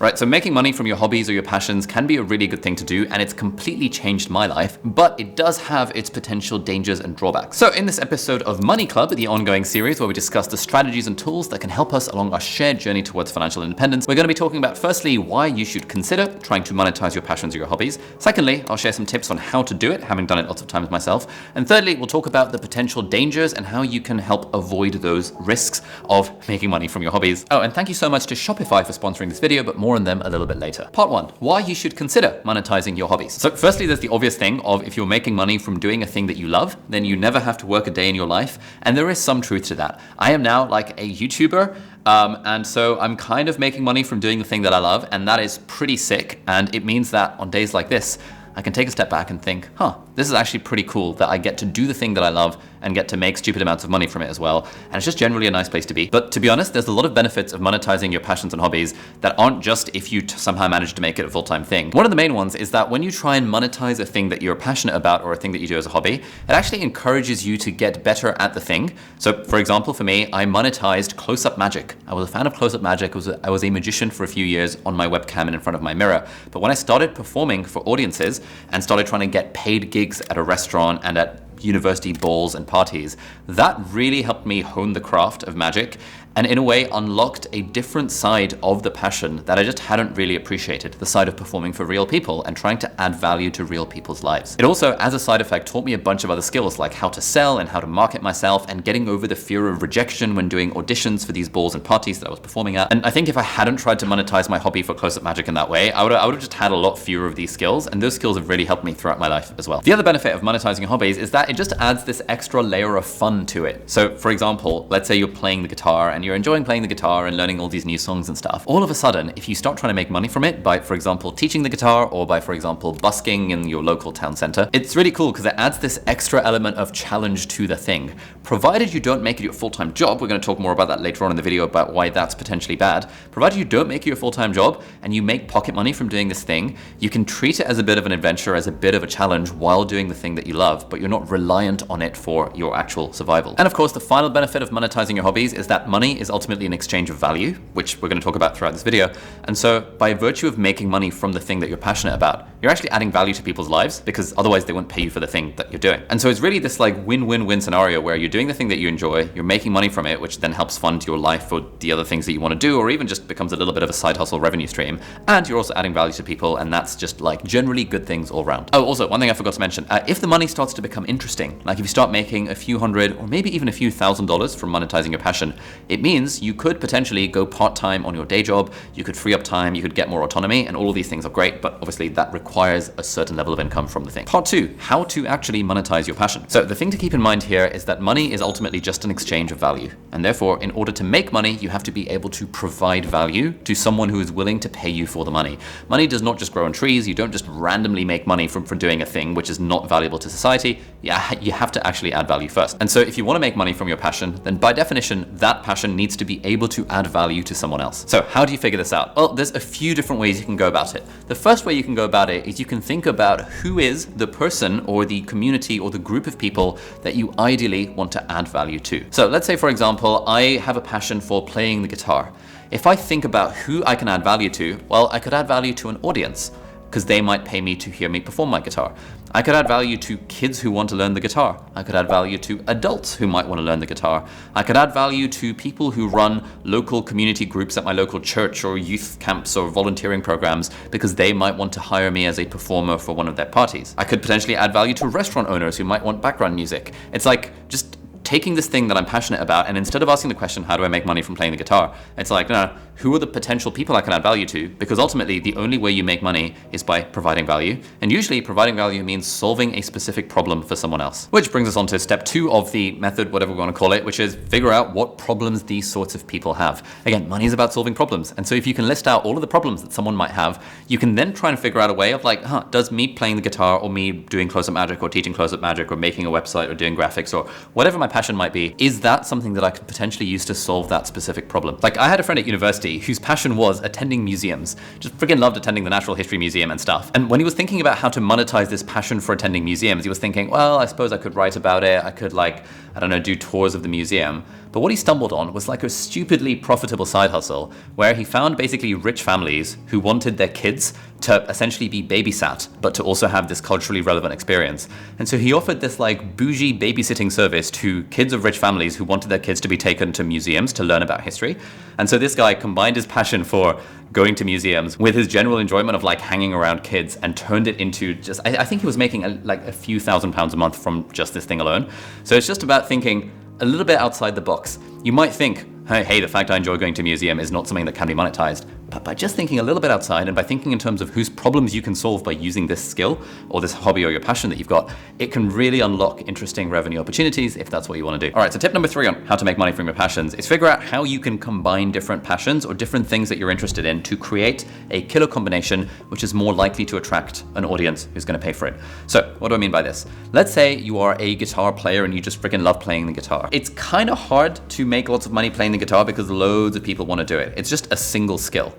Right, so making money from your hobbies or your passions can be a really good thing to do, and it's completely changed my life, but it does have its potential dangers and drawbacks. So in this episode of Money Club, the ongoing series where we discuss the strategies and tools that can help us along our shared journey towards financial independence, we're going to be talking about firstly, why you should consider trying to monetize your passions or your hobbies. Secondly, I'll share some tips on how to do it, having done it lots of times myself. And thirdly, we'll talk about the potential dangers and how you can help avoid those risks of making money from your hobbies. Oh, and thank you so much to Shopify for sponsoring this video, but more on them a little bit later. Part 1, why you should consider monetizing your hobbies. So firstly, there's the obvious thing of if you're making money from doing a thing that you love, then you never have to work a day in your life. And there is some truth to that. I am now like a YouTuber, and so I'm kind of making money from doing the thing that I love, and that is pretty sick. And it means that on days like this, I can take a step back and think, this is actually pretty cool that I get to do the thing that I love and get to make stupid amounts of money from it as well. And it's just generally a nice place to be. But to be honest, there's a lot of benefits of monetizing your passions and hobbies that aren't just if you somehow manage to make it a full-time thing. One of the main ones is that when you try and monetize a thing that you're passionate about or a thing that you do as a hobby, it actually encourages you to get better at the thing. So for example, for me, I monetized close-up magic. I was a fan of close-up magic. I was a magician for a few years on my webcam and in front of my mirror. But when I started performing for audiences and started trying to get paid gigs at a restaurant and at university balls and parties, that really helped me hone the craft of magic and in a way unlocked a different side of the passion that I just hadn't really appreciated, the side of performing for real people and trying to add value to real people's lives. It also, as a side effect, taught me a bunch of other skills like how to sell and how to market myself and getting over the fear of rejection when doing auditions for these balls and parties that I was performing at. And I think if I hadn't tried to monetize my hobby for close-up magic in that way, I would have just had a lot fewer of these skills, and those skills have really helped me throughout my life as well. The other benefit of monetizing your hobbies is that it just adds this extra layer of fun to it. So for example, let's say you're playing the guitar and you're enjoying playing the guitar and learning all these new songs and stuff. All of a sudden, if you start trying to make money from it by, for example, teaching the guitar or by, for example, busking in your local town center, it's really cool because it adds this extra element of challenge to the thing. Provided you don't make it your full-time job, we're going to talk more about that later on in the video about why that's potentially bad. Provided you don't make it your full-time job and you make pocket money from doing this thing, you can treat it as a bit of an adventure, as a bit of a challenge while doing the thing that you love, but you're not reliant on it for your actual survival. And of course, the final benefit of monetizing your hobbies is that money is ultimately an exchange of value, which we're going to talk about throughout this video. And so by virtue of making money from the thing that you're passionate about, you're actually adding value to people's lives because otherwise they won't pay you for the thing that you're doing. And so it's really this like win-win-win scenario where you're doing the thing that you enjoy, you're making money from it, which then helps fund your life or the other things that you want to do, or even just becomes a little bit of a side hustle revenue stream. And you're also adding value to people, and that's just like generally good things all around. Oh, also one thing I forgot to mention, if the money starts to become interesting, like if you start making a few hundred or maybe even a few $1,000s from monetizing your passion, it means you could potentially go part-time on your day job, you could free up time, you could get more autonomy, and all of these things are great, but obviously that requires a certain level of income from the thing. Part 2, how to actually monetize your passion. So the thing to keep in mind here is that money is ultimately just an exchange of value. And therefore, in order to make money, you have to be able to provide value to someone who is willing to pay you for the money. Money does not just grow on trees. You don't just randomly make money from doing a thing which is not valuable to society. Yeah, you have to actually add value first. And so if you want to make money from your passion, then by definition, that passion needs to be able to add value to someone else. So how do you figure this out? Well, there's a few different ways you can go about it. The first way you can go about it is you can think about who is the person or the community or the group of people that you ideally want to add value to. So let's say, for example, I have a passion for playing the guitar. If I think about who I can add value to, well, I could add value to an audience because they might pay me to hear me perform my guitar. I could add value to kids who want to learn the guitar. I could add value to adults who might want to learn the guitar. I could add value to people who run local community groups at my local church or youth camps or volunteering programs because they might want to hire me as a performer for one of their parties. I could potentially add value to restaurant owners who might want background music. It's like just taking this thing that I'm passionate about, and instead of asking the question, how do I make money from playing the guitar? It's like, no, who are the potential people I can add value to? Because ultimately, the only way you make money is by providing value. And usually providing value means solving a specific problem for someone else. Which brings us on to step 2 of the method, whatever we want to call it, which is figure out what problems these sorts of people have. Again, money is about solving problems. And so if you can list out all of the problems that someone might have, you can then try and figure out a way of like, does me playing the guitar or me doing close-up magic or teaching close-up magic or making a website or doing graphics or whatever my passion might be, is that something that I could potentially use to solve that specific problem? Like I had a friend at university whose passion was attending museums, just freaking loved attending the Natural History Museum and stuff. And when he was thinking about how to monetize this passion for attending museums, he was thinking, well, I suppose I could write about it. I could do tours of the museum. But But what he stumbled on was like a stupidly profitable side hustle where he found basically rich families who wanted their kids to essentially be babysat, but to also have this culturally relevant experience. And so he offered this like bougie babysitting service to kids of rich families who wanted their kids to be taken to museums to learn about history. And so this guy combined his passion for going to museums with his general enjoyment of like hanging around kids and turned it into just, I think he was making like a few £1,000s a month from just this thing alone. So it's just about thinking a little bit outside the box. You might think, hey, the fact I enjoy going to a museum is not something that can be monetized. But by just thinking a little bit outside and by thinking in terms of whose problems you can solve by using this skill or this hobby or your passion that you've got, it can really unlock interesting revenue opportunities if that's what you want to do. All right, so tip number 3 on how to make money from your passions is figure out how you can combine different passions or different things that you're interested in to create a killer combination which is more likely to attract an audience who's going to pay for it. So what do I mean by this? Let's say you are a guitar player and you just freaking love playing the guitar. It's kind of hard to make lots of money playing the guitar because loads of people want to do it. It's just a single skill.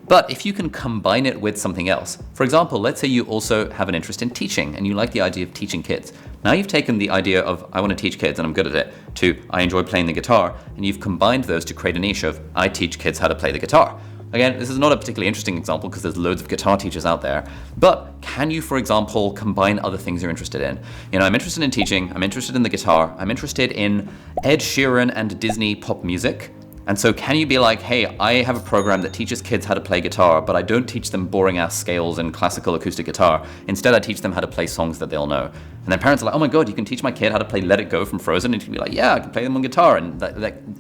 But if you can combine it with something else, for example, let's say you also have an interest in teaching and you like the idea of teaching kids. Now you've taken the idea of I want to teach kids and I'm good at it to I enjoy playing the guitar, and you've combined those to create a niche of I teach kids how to play the guitar. Again, this is not a particularly interesting example because there's loads of guitar teachers out there, but can you, for example, combine other things you're interested in? You know, I'm interested in teaching, I'm interested in the guitar, I'm interested in Ed Sheeran and Disney pop music. And so can you be like, hey, I have a program that teaches kids how to play guitar, but I don't teach them boring ass scales and classical acoustic guitar. Instead, I teach them how to play songs that they'll know. And then parents are like, oh my God, you can teach my kid how to play Let It Go from Frozen. And you can be like, yeah, I can play them on guitar. And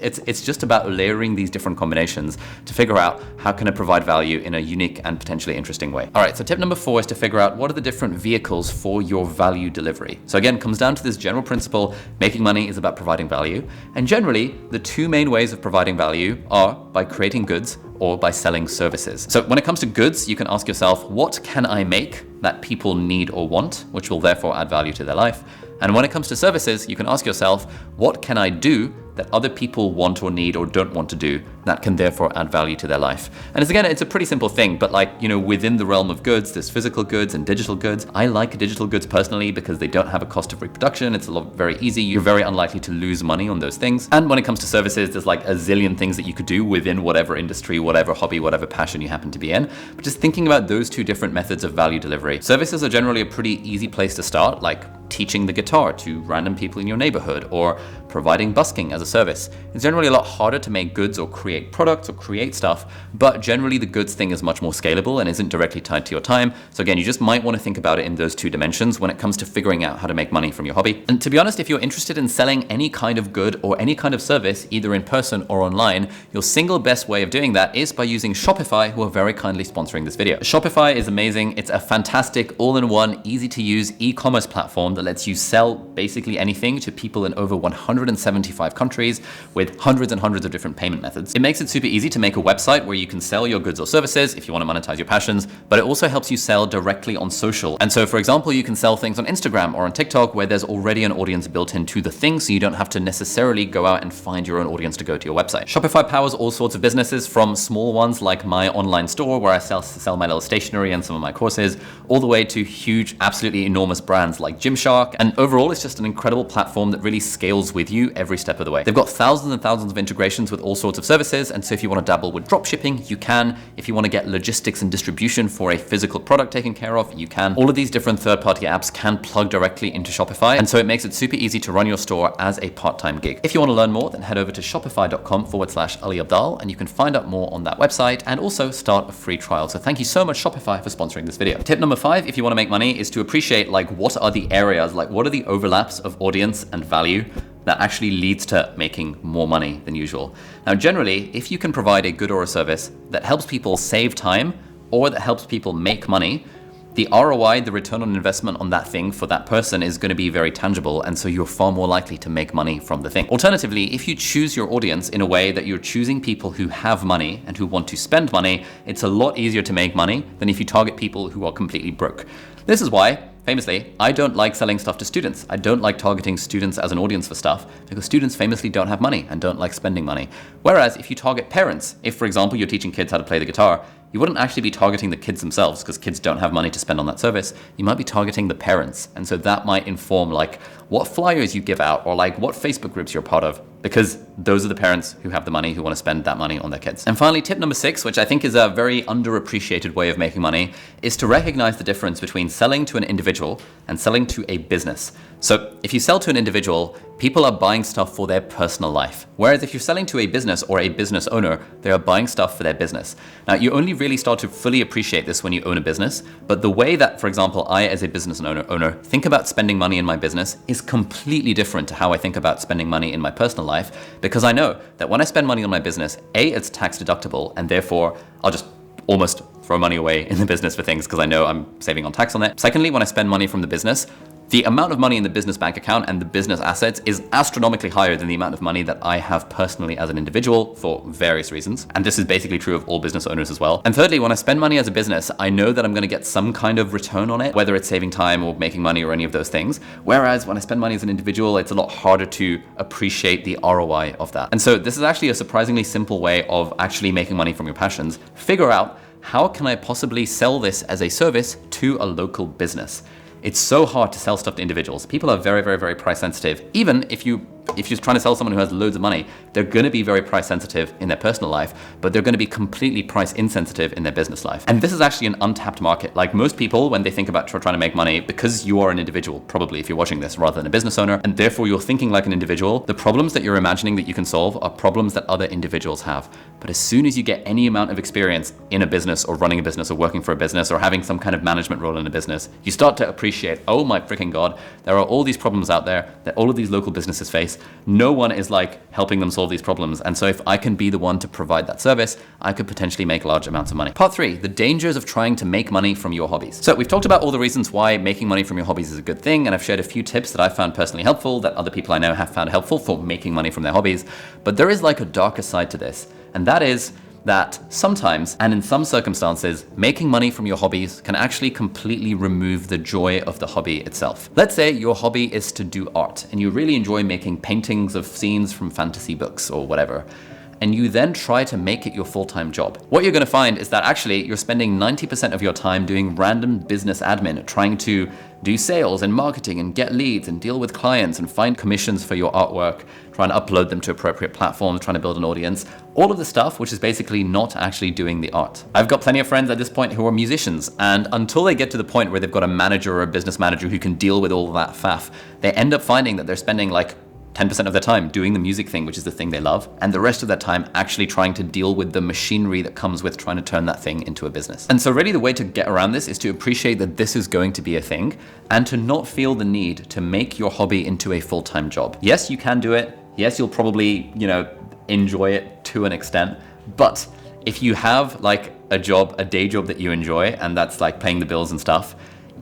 it's just about layering these different combinations to figure out how can it provide value in a unique and potentially interesting way. All right, so tip number 4 is to figure out what are the different vehicles for your value delivery. So again, it comes down to this general principle, making money is about providing value. And generally, the 2 main ways of providing value are by creating goods or by selling services. So when it comes to goods, you can ask yourself, what can I make that people need or want, which will therefore add value to their life? And when it comes to services, you can ask yourself, what can I do that other people want or need or don't want to do that can therefore add value to their life? And it's a pretty simple thing, but like, you know, within the realm of goods, there's physical goods and digital goods. I like digital goods personally because they don't have a cost of reproduction. It's very easy. You're very unlikely to lose money on those things. And when it comes to services, there's like a zillion things that you could do within whatever industry, whatever hobby, whatever passion you happen to be in. But just thinking about those 2 different methods of value delivery. Services are generally a pretty easy place to start, like teaching the guitar to random people in your neighborhood or providing busking as a service. It's generally a lot harder to make goods or create products or create stuff, but generally the goods thing is much more scalable and isn't directly tied to your time. So again, you just might want to think about it in those 2 dimensions when it comes to figuring out how to make money from your hobby. And to be honest, if you're interested in selling any kind of good or any kind of service, either in person or online, your single best way of doing that is by using Shopify, who are very kindly sponsoring this video. Shopify is amazing. It's a fantastic all-in-one, easy to use e-commerce platform that lets you sell basically anything to people in over 175 countries with hundreds and hundreds of different payment methods. It makes it super easy to make a website where you can sell your goods or services if you want to monetize your passions, but it also helps you sell directly on social. And so for example, you can sell things on Instagram or on TikTok where there's already an audience built into the thing, so you don't have to necessarily go out and find your own audience to go to your website. Shopify powers all sorts of businesses, from small ones like my online store where I sell my little stationery and some of my courses, all the way to huge, absolutely enormous brands like Gymshark. And overall, it's just an incredible platform that really scales with you every step of the way. They've got thousands and thousands of integrations with all sorts of services. And so if you want to dabble with drop shipping, you can. If you want to get logistics and distribution for a physical product taken care of, you can. All of these different third-party apps can plug directly into Shopify. And so it makes it super easy to run your store as a part-time gig. If you want to learn more, then head over to shopify.com/Ali Abdaal, and you can find out more on that website and also start a free trial. So thank you so much, Shopify, for sponsoring this video. Tip number 5, if you want to make money, is to appreciate like what are the areas, like what are the overlaps of audience and value that actually leads to making more money than usual. Now, generally, if you can provide a good or a service that helps people save time or that helps people make money, the ROI, the return on investment on that thing for that person is going to be very tangible, and so you're far more likely to make money from the thing. Alternatively, if you choose your audience in a way that you're choosing people who have money and who want to spend money, it's a lot easier to make money than if you target people who are completely broke. This is why, famously, I don't like selling stuff to students. I don't like targeting students as an audience for stuff because students famously don't have money and don't like spending money. Whereas if you target parents, if for example you're teaching kids how to play the guitar, you wouldn't actually be targeting the kids themselves because kids don't have money to spend on that service. You might be targeting the parents. And so that might inform like what flyers you give out or like what Facebook groups you're part of. because those are the parents who have the money, who want to spend that money on their kids. And finally, tip number 6, which I think is a very underappreciated way of making money, is to recognize the difference between selling to an individual and selling to a business. So if you sell to an individual, people are buying stuff for their personal life. Whereas if you're selling to a business or a business owner, they are buying stuff for their business. Now, you only really start to fully appreciate this when you own a business, but the way that, for example, I as a business owner think about spending money in my business is completely different to how I think about spending money in my personal life, because I know that when I spend money on my business, A, it's tax deductible, and therefore I'll just almost throw money away in the business for things because I know I'm saving on tax on it. Secondly, when I spend money from the business, the amount of money in the business bank account and the business assets is astronomically higher than the amount of money that I have personally as an individual for various reasons. And this is basically true of all business owners as well. And thirdly, when I spend money as a business, I know that I'm going to get some kind of return on it, whether it's saving time or making money or any of those things. Whereas when I spend money as an individual, it's a lot harder to appreciate the ROI of that. And so this is actually a surprisingly simple way of actually making money from your passions. Figure out, how can I possibly sell this as a service to a local business? It's so hard to sell stuff to individuals. People are very, very, very price sensitive. Even if you're trying to sell someone who has loads of money, they're going to be very price sensitive in their personal life, but they're going to be completely price insensitive in their business life. And this is actually an untapped market. Like most people, when they think about trying to make money, because you are an individual, probably if you're watching this, rather than a business owner, and therefore you're thinking like an individual, the problems that you're imagining that you can solve are problems that other individuals have. But as soon as you get any amount of experience in a business or running a business or working for a business or having some kind of management role in a business, you start to appreciate, oh my freaking God, there are all these problems out there that all of these local businesses face. No one is like helping them solve these problems. And so if I can be the one to provide that service, I could potentially make large amounts of money. Part 3, the dangers of trying to make money from your hobbies. So we've talked about all the reasons why making money from your hobbies is a good thing. And I've shared a few tips that I found personally helpful that other people I know have found helpful for making money from their hobbies. But there is like a darker side to this. And that is that sometimes, and in some circumstances, making money from your hobbies can actually completely remove the joy of the hobby itself. Let's say your hobby is to do art and you really enjoy making paintings of scenes from fantasy books or whatever, and you then try to make it your full-time job. What you're gonna find is that actually you're spending 90% of your time doing random business admin, trying to do sales and marketing and get leads and deal with clients and find commissions for your artwork, trying to upload them to appropriate platforms, trying to build an audience, all of the stuff which is basically not actually doing the art. I've got plenty of friends at this point who are musicians, and until they get to the point where they've got a manager or a business manager who can deal with all of that faff, they end up finding that they're spending like 10% of their time doing the music thing, which is the thing they love, and the rest of their time actually trying to deal with the machinery that comes with trying to turn that thing into a business. And so really the way to get around this is to appreciate that this is going to be a thing and to not feel the need to make your hobby into a full-time job. Yes, you can do it. Yes, you'll probably, enjoy it to an extent, but if you have like a day job that you enjoy, and that's like paying the bills and stuff,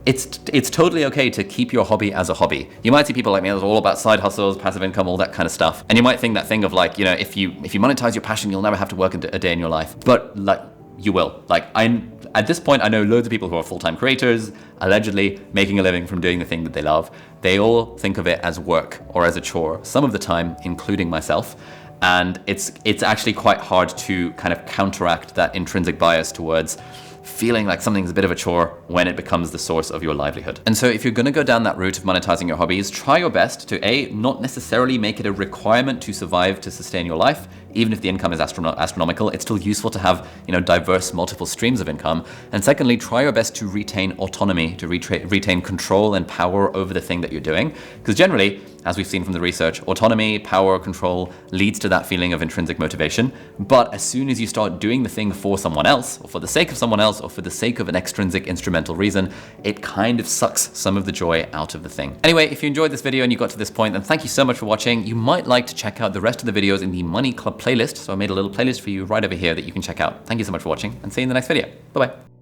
it's totally okay to keep your hobby as a hobby. You might see people like me that's all about side hustles, passive income, all that kind of stuff. And you might think that thing of like, if you monetize your passion, you'll never have to work a day in your life. But like, you will. Like at this point, I know loads of people who are full-time creators, allegedly making a living from doing the thing that they love. They all think of it as work or as a chore, some of the time, including myself. And it's actually quite hard to kind of counteract that intrinsic bias towards feeling like something's a bit of a chore when it becomes the source of your livelihood. And so if you're gonna go down that route of monetizing your hobbies, try your best to not necessarily make it a requirement to survive, to sustain your life. Even if the income is astronomical, it's still useful to have diverse multiple streams of income. And secondly, try your best to retain autonomy, to retain control and power over the thing that you're doing. Because generally, as we've seen from the research, autonomy, power, control leads to that feeling of intrinsic motivation. But as soon as you start doing the thing for someone else, or for the sake of someone else, or for the sake of an extrinsic instrumental reason, it kind of sucks some of the joy out of the thing. Anyway, if you enjoyed this video and you got to this point, then thank you so much for watching. You might like to check out the rest of the videos in the Money Club playlist. So I made a little playlist for you right over here that you can check out. Thank you so much for watching, and see you in the next video. Bye-bye.